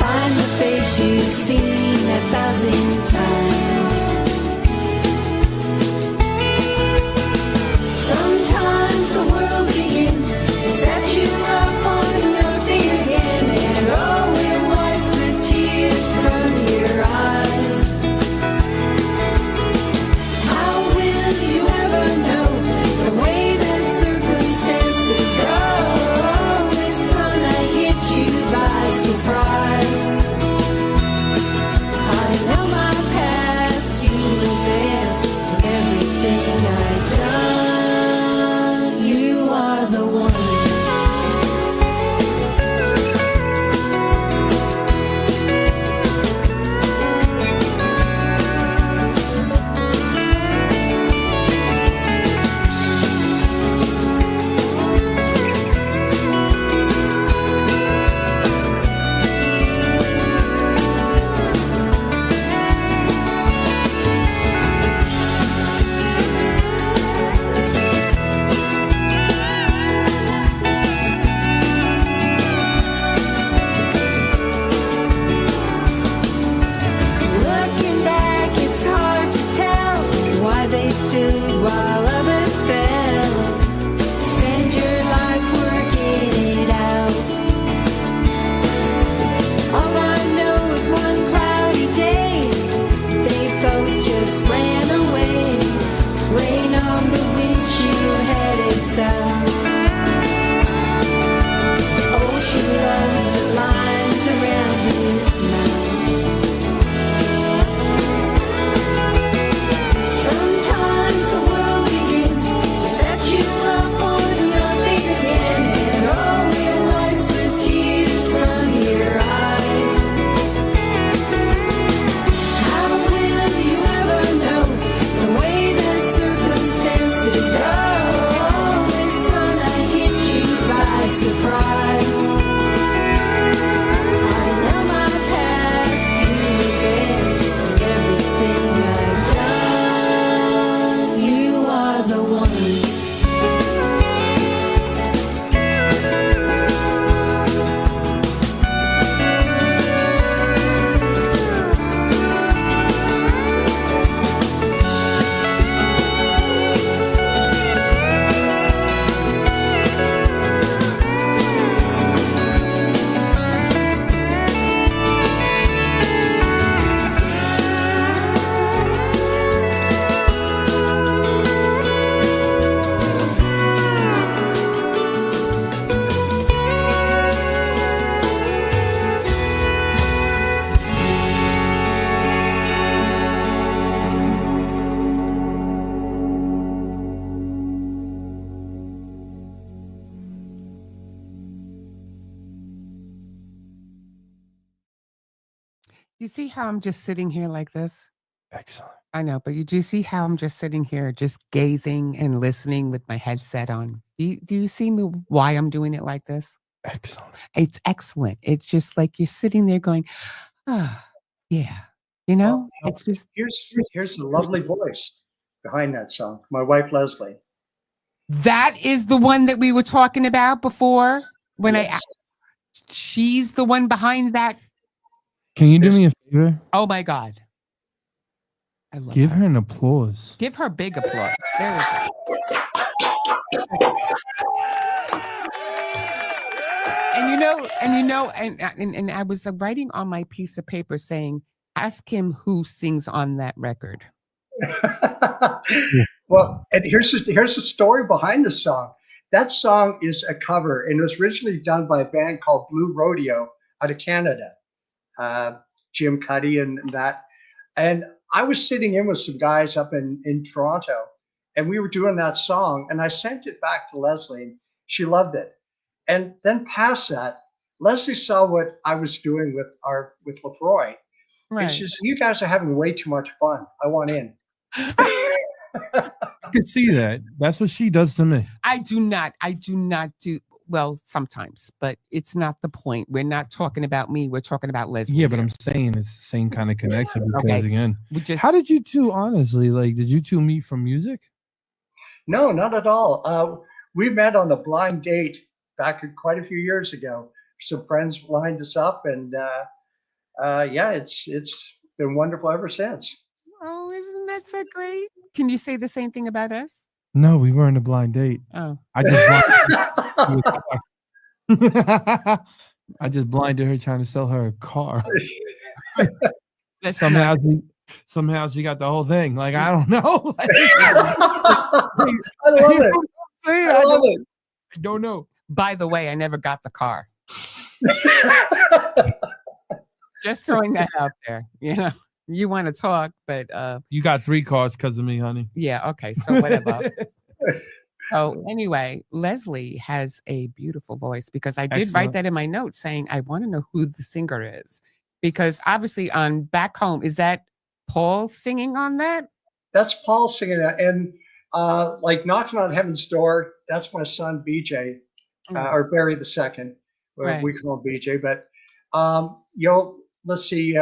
Find the face you've seen 1,000 times. Sometimes the world begins to set you up on your feet again, and oh, it wipes the tears from your eyes. How will you ever know the way that circumstances go? It's gonna hit you by surprise. I know my past, you were there, and everything I've done, you are the one. Looking back, it's hard to tell why they stood while others fell. Spend your life working it out. All I know is one cloudy day, they both just ran away. Rain on the windshield headed south. Oh, she loved the lines around his mouth. Sometimes the world begins to set you up on your feet again, and oh, it wipes the tears from your eyes. How will you ever know the way that circumstances go? It's gonna hit you by surprise. I know my past, you were there, and everything I've done, you are the one. You see how I'm just sitting here like this? Excellent. I know, but you do see how I'm just sitting here, just gazing and listening with my headset on. Do you see me why I'm doing it like this? Excellent. It's excellent. It's just like you're sitting there going, ah, yeah. You know, Well, it's just here's a lovely voice behind that song. My wife Leslie. that is the one that we were talking about before when Yes. she's the one behind that. Can you do me a favor? Oh my God. I love Give her an applause. Give her big applause. There we go. And I was writing on my piece of paper saying, ask him who sings on that record. Well, and here's the story behind the song. That song is a cover, and it was originally done by a band called Blue Rodeo out of Canada. Jim Cuddy and that. And I was sitting in with some guys up in Toronto, and we were doing that song, and I sent it back to Leslie, and she loved it. And then past that, Leslie saw what I was doing with Lefroy. Right. And she said, "You guys are having way too much fun. I want in." I could see that. That's what she does to me. I do not do well sometimes, but it's not the point. We're not talking about me. We're talking about Leslie. Yeah, but I'm saying it's the same kind of connection because Okay. again, We how did you two honestly did you two meet from music? No, not at all. We met on a blind date back quite a few years ago. Some friends lined us up, and yeah, it's been wonderful ever since. Oh, isn't that so great? Can you say the same thing about us? No, we weren't a blind date. Oh, I just blinded I just blinded her trying to sell her a car. let's Somehow not. she got the whole thing. Like, I don't know. Like, I love it. saying? I love it. I don't know. By the way, I never got the car. Just throwing that out there. You know, you want to talk, but You got 3 cars because of me, honey. yeah, okay, so whatever. So anyway, Leslie has a beautiful voice because I did write Excellent. that in my notes saying I want to know who the singer is. Because obviously on Back Home, is that Paul singing on that? That's Paul singing that, and like Knocking on Heaven's Door. That's my son BJ, or Barry the Second. Right. We call him BJ, but let's see.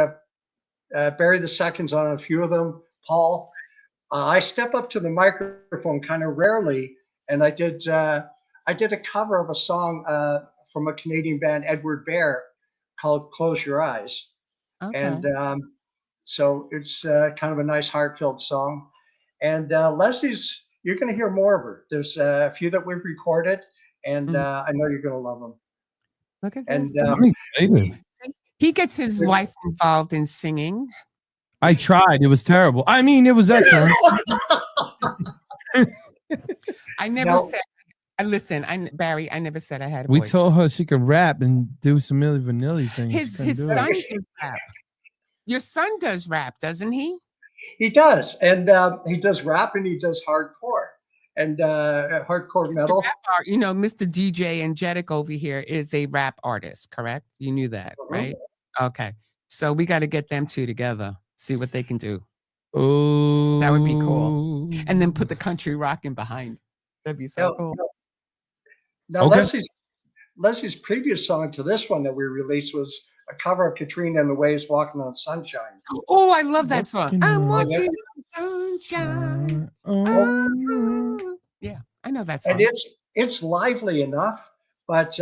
Barry the Second's on a few of them. Paul. I step up to the microphone kind of rarely, and I did a cover of a song from a Canadian band, Edward Bear, called "Close Your Eyes," Okay. and so it's kind of a nice heartfelt song. And Leslie's, you're going to hear more of her. There's a few that we've recorded, and I know you're going to love them. Look at And this. I'm excited. He gets his wife involved in singing. I tried. It was terrible. I mean, it was excellent. I never Now- said. Listen, Barry, I never said I had a We voice. told her she could rap and do some Milli Vanilli things. his She couldn't do it. son does rap. Your son does rap, doesn't he? He does, and he does rap and he does hardcore and hardcore metal. Rap art, you know, Mr. DJ Angelic over here is a rap artist, correct? You knew that, right? Okay. So we got to get them two together, see what they can do. Oh, That would be cool. And then put the country rocking behind. That'd be so Now- cool. Now, Okay. Leslie's previous song to this one that we released was a cover of Katrina and the Waves, "Walking on Sunshine." Oh, I love that song. Walking I'm on walking on sunshine. Oh. Yeah, I know that song. And it's lively enough, but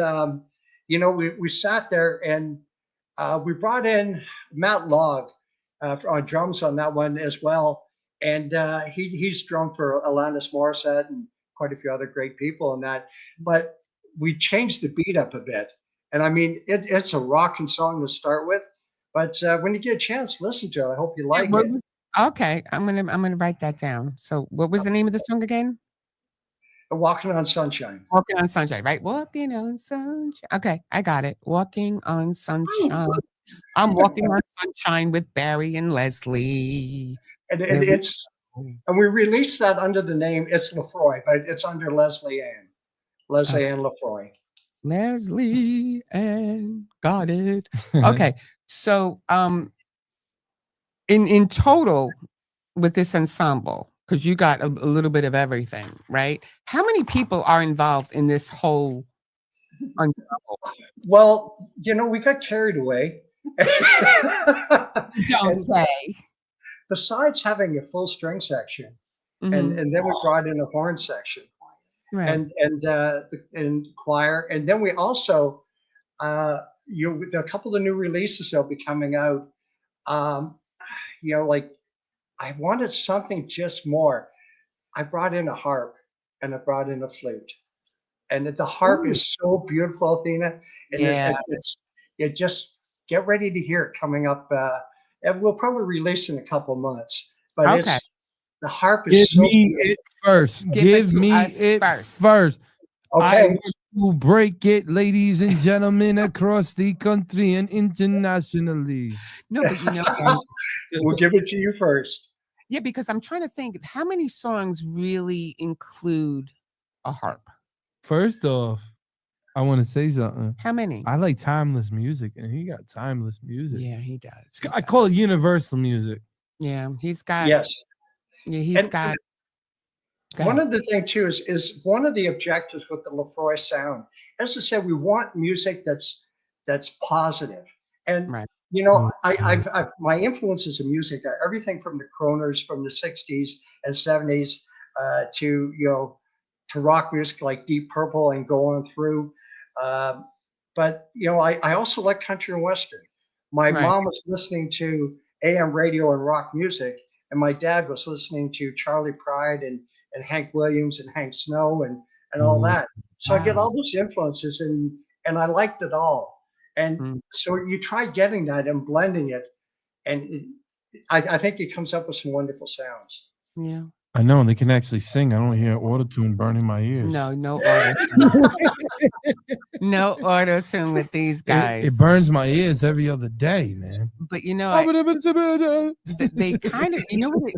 we sat there and we brought in Matt Logg on drums on that one as well, and he's drummed for Alanis Morissette and quite a few other great people in that. But we changed the beat up a bit, and I mean it's a rocking song to start with. But when you get a chance, listen to it. I hope you like it. Okay, I'm gonna write that down. So, what was the name of the song again? "Walking on Sunshine." Walking on Sunshine, right? Walking on Sunshine. Okay, I got it. Walking on Sunshine. I'm walking on sunshine with Barry and Leslie. And There we and we released that under the name, it's Lefroy, but it's under Leslie Ann Lefroy. Leslie and got it. Okay, so in total with this ensemble, because you got a little bit of everything, right? How many people are involved in this whole ensemble? Well, we got carried away. Don't And say. besides having a full string section, Mhm. and then we brought in a horn section Right. and choir, and then we also, with a couple of new releases that'll be coming out. Like I wanted something just more. I brought in a harp and I brought in a flute, and the harp Ooh. is so beautiful, Athena. And Yeah. it just get ready to hear it coming up. And we'll probably release in a couple months. But Okay. the harp Give is so me beautiful. it first. Give it Give to me us it first. first. I Okay. will break it, ladies and gentlemen, across the country and internationally. No, but you know, We'll give it to you first. yeah, because I'm trying to think how many songs really include a harp. First off, I want to say something. How many? I like timeless music, and he got timeless music. Yeah, he does. I call it universal music. Yeah, he's got. Yes. Yeah, he's And got. Go one ahead. of the things too is one of the objectives with the Lefroy sound. As I said, we want music that's positive. And Right. I've my influences in music are everything from the Kroners from the '60s and '70s to rock music like Deep Purple and go on through. Um, but I also like country and western. My Right. mom was listening to AM radio and rock music, and my dad was listening to Charlie Pride and Hank Williams and Hank Snow and all Ooh. that. So I get Wow. all those influences, and I liked it all. And Mm, so you try getting that and blending it, and I think it comes up with some wonderful sounds. yeah. I know, and they can actually sing. I don't hear auto-tune burning my ears. No auto tune. No auto tune with these It guys. burns my ears every other day, man. But they kind of, you know what?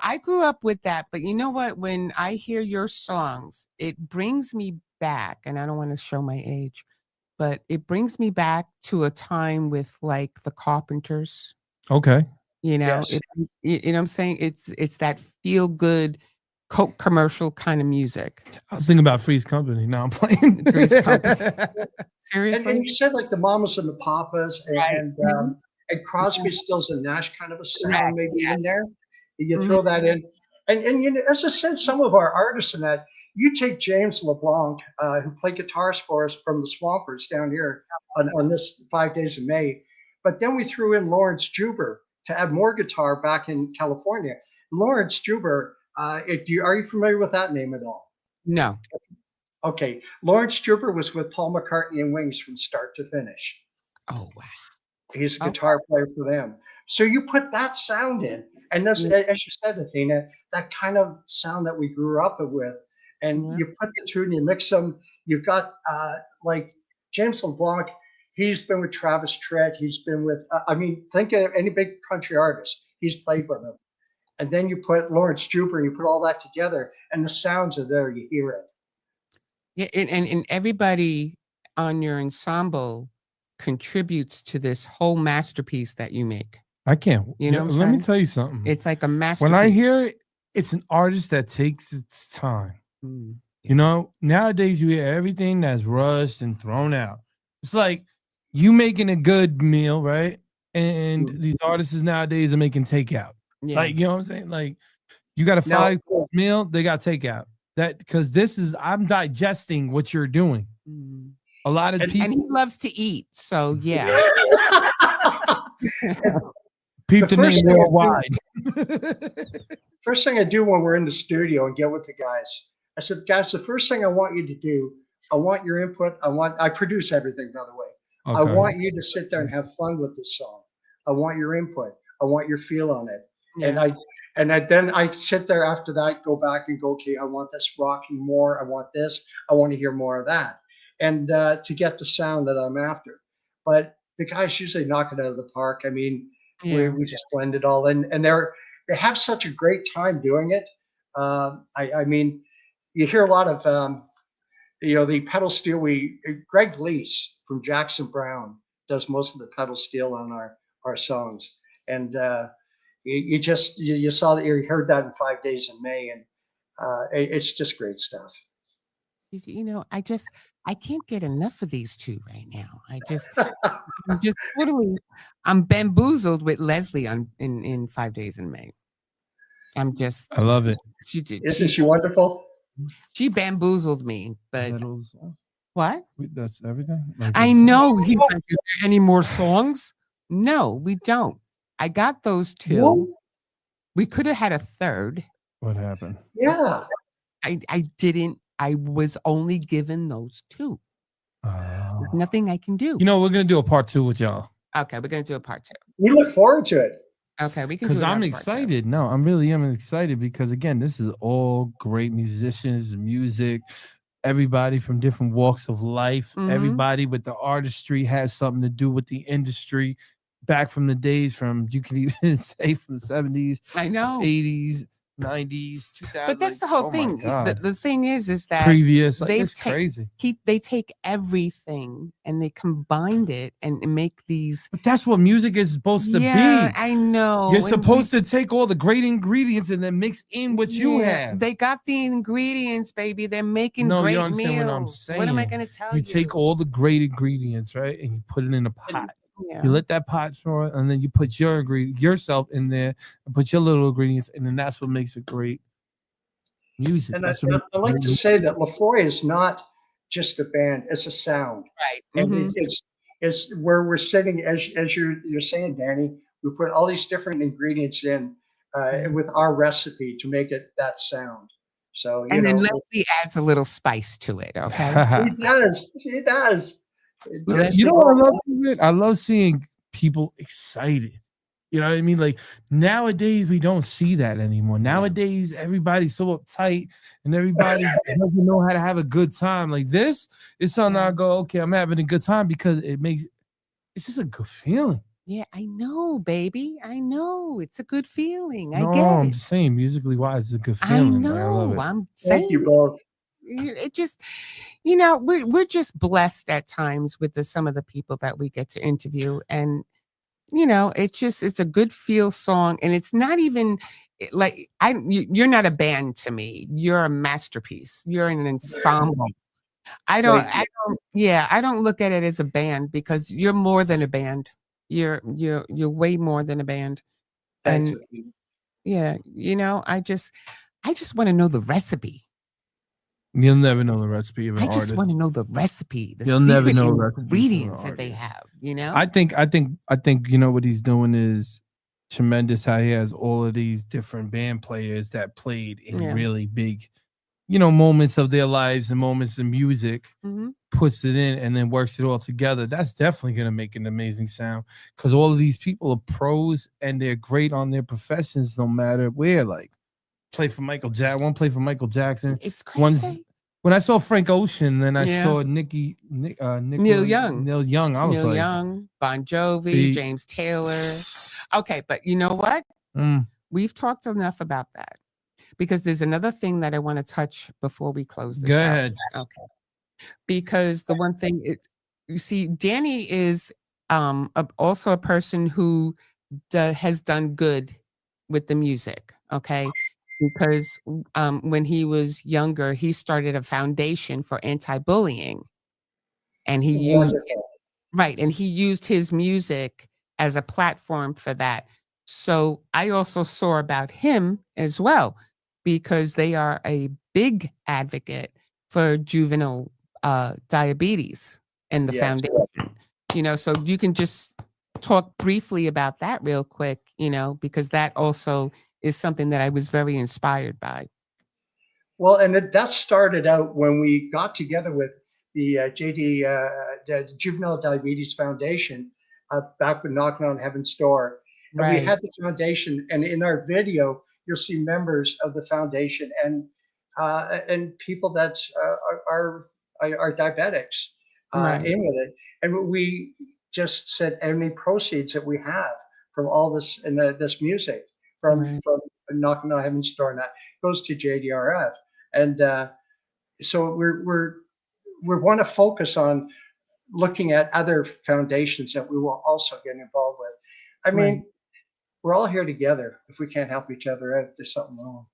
I grew up with that, but you know what? When I hear your songs, it brings me back, and I don't want to show my age, but it brings me back to a time with like the Carpenters. Okay. You know, Yes. you know what I'm saying? It's that feel good Coke commercial kind of music. I was thinking about Three's Company. Now I'm playing. Three's Company. And Seriously? you said like the Mamas and the Papas Right. and Crosby, Stills and Nash kind of a sound Correct. maybe Yeah. in there. You Mhm. throw that in, and as I said, some of our artists in that. You take James LeBlanc, who played guitars for us from the Swampers down here on this 5 days of May, but then we threw in Lawrence Juber to add more guitar back in California. Lawrence Juber, are you familiar with that name at all? No. Okay, Lawrence Juber was with Paul McCartney and Wings from start to finish. Oh wow. He's a Okay. guitar player for them. So you put that sound in, and that's, Yeah. as you said, Athena, that kind of sound that we grew up with, and Yeah. you put the two and you mix them. You've got like James LeBlanc. He's been with Travis Tritt. He's been with, think of any big country artist. He's played with them. And then you put Lawrence Juber, and you put all that together, and the sounds are there. You hear it. Yeah, and everybody on your ensemble contributes to this whole masterpiece that you make. I can't. You know what I'm let me saying? tell you something. It's like a masterpiece. When I hear it, it's an artist that takes its time. Mm, You know, nowadays you hear everything that's rushed and thrown out. It's like you making a good meal, right? And these artists nowadays are making takeout. yeah. Like, you know what I'm saying? Like, you got a Now- 5-course meal, they got takeout. That because I'm digesting what you're doing. Mm. A lot of And people And he loves to eat, so yeah. peep The the first name thing I do- worldwide. First thing I do when we're in the studio and get with the guys, I said, guys, the first thing I want you to do, I want your input. I produce everything, by the way. I Okay. want you to sit there and have fun with this song. I want your input. I want your feel on it. Yeah. And then I sit there after that, go back and go, okay, I want this rocking more. I want this. I want to hear more of that. And to get the sound that I'm after. But the guys usually knock it out of the park. I mean, Yeah. we just blend it all in, and they have such a great time doing it. I mean, you hear a lot of the pedal steel. Greg Lease from Jackson Brown does most of the pedal steel on our songs, and you saw that, you heard that in 5 days in May, and it's just great stuff. You know, I can't get enough of these two right now. I'm just I'm bamboozled with Leslie in 5 days in May. I love it. Isn't she wonderful? She bamboozled me, but Pedals, what? that's everything. Like, I it's- know. He's like, "Is there any more songs?" No, we don't. I got those two. What? We could have had a third. What happened? Yeah. I didn't. I was only given those two. There's nothing I can do. You know, we're gonna do a part 2 with y'all Okay, we're gonna do a part 2. We look forward to it. Okay, we can do because I'm another part 2. excited. No, I really am excited because again, this is all great musicians, music. Everybody from different walks of life. Mhm. Everybody with the artistry has something to do with the industry. Back from the days from you can even say from the 70s, I know. 80s, 90s, 2000s. But that's the whole thing. The thing is that previous. Like, they've it's crazy. they take everything and they combined it and make these. But that's what music is supposed to Yeah, be. I know. You're and supposed to take all the great ingredients and then mix in what you Yeah, have. They got the ingredients, baby. They're making No, you great don't understand meals. what I'm What am I saying. going to tell You you? take all the great ingredients, right, and you put it in a pot. Yeah. You let that pot pour, and then you put yourself in there and put your little ingredients, and then that's what makes it great music. And That's what makes I like great to music. say that Lefroy is not just a band. It's a sound, Right. and Mhm. it's where we're sitting as you're saying, Danny. We put all these different ingredients in Yeah. with our recipe to make it that sound. So And then Leslie adds a little spice to it, okay? he does. He does. You Leslie know what I love from it? I love seeing people excited. You know what I mean? Like nowadays, we don't see that anymore. Nowadays, everybody's so uptight and everybody doesn't know how to have a good time. Like this is something I go, okay, I'm having a good time because it's just a good feeling. Yeah, I know, baby. I know. It's a good feeling. I No, get I'm it. just saying, musically wise, it's a good I feeling. Like, I love know. it. I'm Thank you saying both. it just, we're just blessed at times with some of the people that we get to interview. And, it's a good feel song. And it's not even like you're not a band to me. You're a masterpiece. You're an ensemble. Thank you. I don't look at it as a band because you're more than a band. You're way more than a band. Thanks. And yeah, I just want to know the recipe. You'll never know the recipe of an I just want artist. to know the recipe, the You'll never secret know recipes from an ingredients that they artist. have. I think you know what he's doing is tremendous. How he has all of these different band players that played in Yeah. really big, moments of their lives and moments in music, Mhm. puts it in and then works it all together. That's definitely gonna make an amazing sound because all of these people are pros and they're great on their professions, no matter where. Like play for one play for Michael Jackson. It's One's crazy. when I saw Frank Ocean, then I Yeah. saw Neil Young. Neil Young. I was Neil like, Young, Bon Jovi, see, James Taylor. Okay, but you know what? mm, We've talked enough about that because there's another thing that I want to touch before we close the go show. ahead. Okay. Because the one thing you see, Danny is also a person who has done good with the music. Okay. Because when he was younger, he started a foundation for anti-bullying, and he used Wonderful. right, and he used his music as a platform for that. So I also saw about him as well because they are a big advocate for juvenile diabetes and the Yes. foundation. So you can just talk briefly about that real quick, because that also is something that I was very inspired by. Well, and that started out when we got together with the the Juvenile Diabetes Foundation back when Knocking on Heaven's Door. And we Right, had the foundation, and in our video, you'll see members of the foundation and people that are diabetics right, in with it. And we just said any proceeds that we have from all this and this music right. from Knocking on Heaven's Door and that goes to JDRF. And so we want to focus on looking at other foundations that we will also get involved with. I Right. mean, we're all here together. If we can't help each other out, there's something wrong.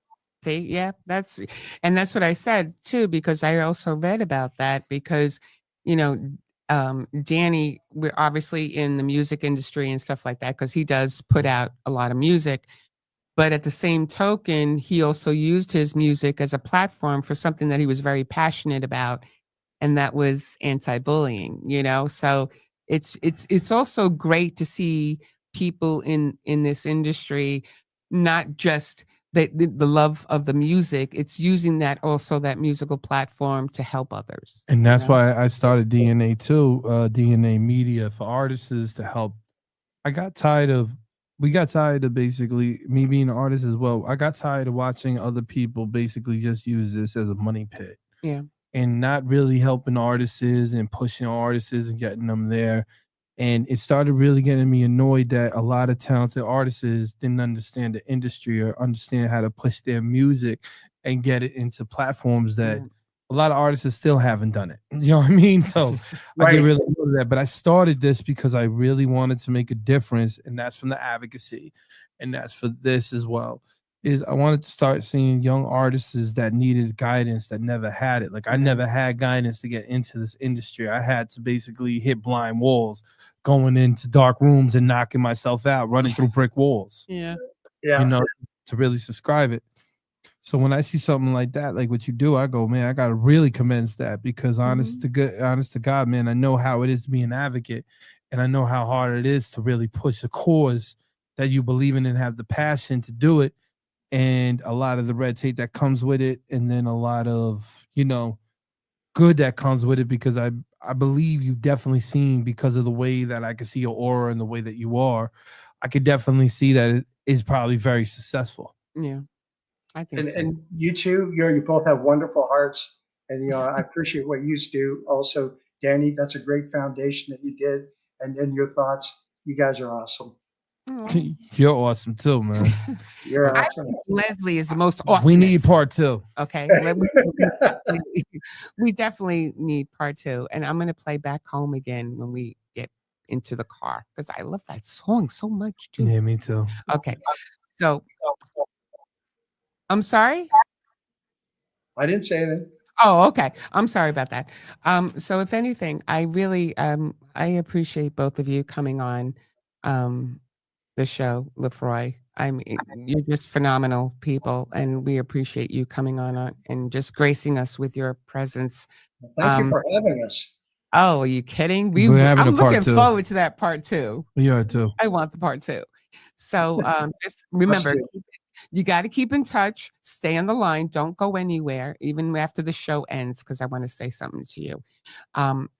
See, yeah, that's what I said too, because I also read about that because, you know, Danny, we're obviously in the music industry and stuff like that because he does put out a lot of music. But at the same token, he also used his music as a platform for something that he was very passionate about, and that was anti-bullying. So it's also great to see people in this industry, not just the love of the music, it's using that musical platform to help others. And that's why I started DNA too, DNA Media for artists to help. We got tired of basically me being an artist as well. I got tired of watching other people basically just use this as a money pit. Yeah. And not really helping artists and pushing artists and getting them there. And it started really getting me annoyed that a lot of talented artists didn't understand the industry or understand how to push their music and get it into platforms that a lot of artists still haven't done it. You know what I mean? So I get really annoyed at that. But I started this because I really wanted to make a difference, and that's from the advocacy, and that's for this as well. Is I wanted to start seeing young artists that needed guidance that never had it. Like I never had guidance to get into this industry. I had to basically hit blind walls, going into dark rooms and knocking myself out, running through brick walls. Yeah. Yeah. To really subscribe it. So when I see something like that, like what you do, I go, man, I gotta really commence that, because honest to God, man, I know how it is to be an advocate, and I know how hard it is to really push a cause that you believe in and have the passion to do it, and a lot of the red tape that comes with it, and then a lot of, you know, good that comes with it, because I believe you definitely seen, because of the way that I can see your aura and the way that you are, I could definitely see that it is probably very successful. Yeah, I think so. And you two, you both have wonderful hearts, and I appreciate what you do. Also, Danny, that's a great foundation that you did, and your thoughts. You guys are awesome. You're awesome too, man. You're I awesome. think Leslie is the most awesome. We need part 2. Okay. We definitely need part 2. And I'm going to play Back Home again when we get into the car, because I love that song so much too. Yeah, me too. Okay. So I'm sorry. I didn't say anything. Oh, okay. I'm sorry about that. So if anything, I really I appreciate both of you coming on the show, Lefroy. I mean, you're just phenomenal people, and we appreciate you coming on and just gracing us with your presence. Thank you for having us. Oh, are you kidding? We're having I'm a part looking 2. forward to that part 2. We are too. I want the part 2. So just remember, you got to keep in touch. Stay on the line. Don't go anywhere, even after the show ends, because I want to say something to you.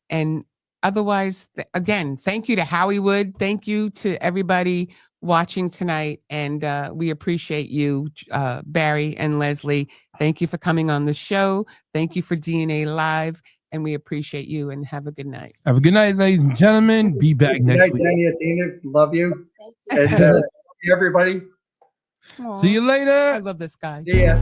And otherwise, again, thank you to Hollywood. Thank you to everybody watching tonight. And we appreciate you, Barry and Leslie. Thank you for coming on the show. Thank you for DNA Live. And we appreciate you, and have a good night. Have a good night, ladies and gentlemen. Be back Good next night, week. Danny, Athena. Love you. And everybody. See you later. I love this guy. See ya.